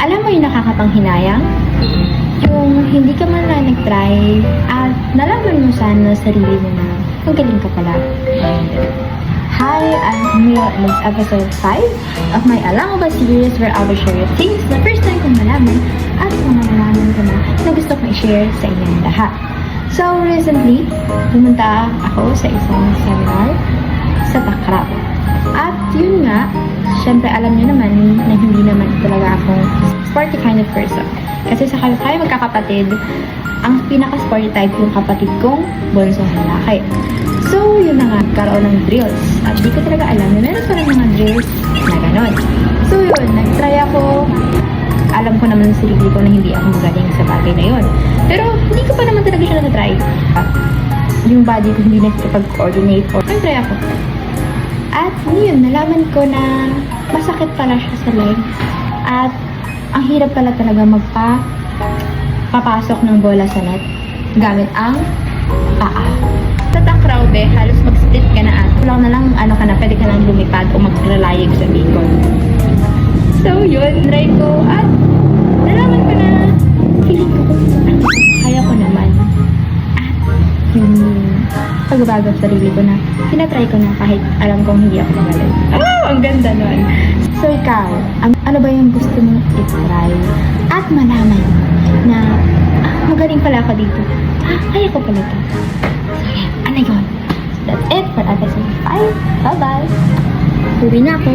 Alam mo yung nakakapanghinayang? Yung hindi ka man lang nag-try at nalaman mo sana sa sarili mo na magaling ka pala. Hi, I'm Camille and it's episode 5 of my Alam Mo Ba series where I will share you things na first time kong malaman at mga nalaman ko na gusto kong i-share sa inyong lahat. So, recently, pumunta ako sa isang seminar sa Takraw. At yun nga, syempre alam niyo naman na hindi naman talaga akong sporty kind of person. Kasi sa tayo magkakapatid, ang pinaka-sporty type yung kapatid kong bunsong lalaki. So, yun na nga, karoon ng drills. At di ko talaga alam na meron pa rin mga drills na ganon. So, yun, nag-try ako. Alam ko naman sa sarili ko na hindi ako magaling sa bagay na yun. Pero, hindi ko pa naman talaga siya na-try. Yung body ko hindi nakikipag-coordinate or nag-try ako. At yun, nalaman ko na masakit pala siya sa leg. At ang hirap pala talaga papasok ng bola sa net gamit ang paa. Sa takraw, halos mag-split ka na at kulang na lang, pwede ka lang lumipad o maglalayag sa bikon. So yun, try ko at nalaman ko na feeling ko kaya ko naman. At yun, pagbabago sa sarili ko na tinatry ko na kahit alam kong hindi ako magaling. Oh, ang ganda nun! So ikaw, ano ba yung gusto mong i-try at malaman na magaling pala ako dito. Kaya ko pala ito. So yeah, ano yun? That's it for episode 5. Bye-bye! Uwi na ako.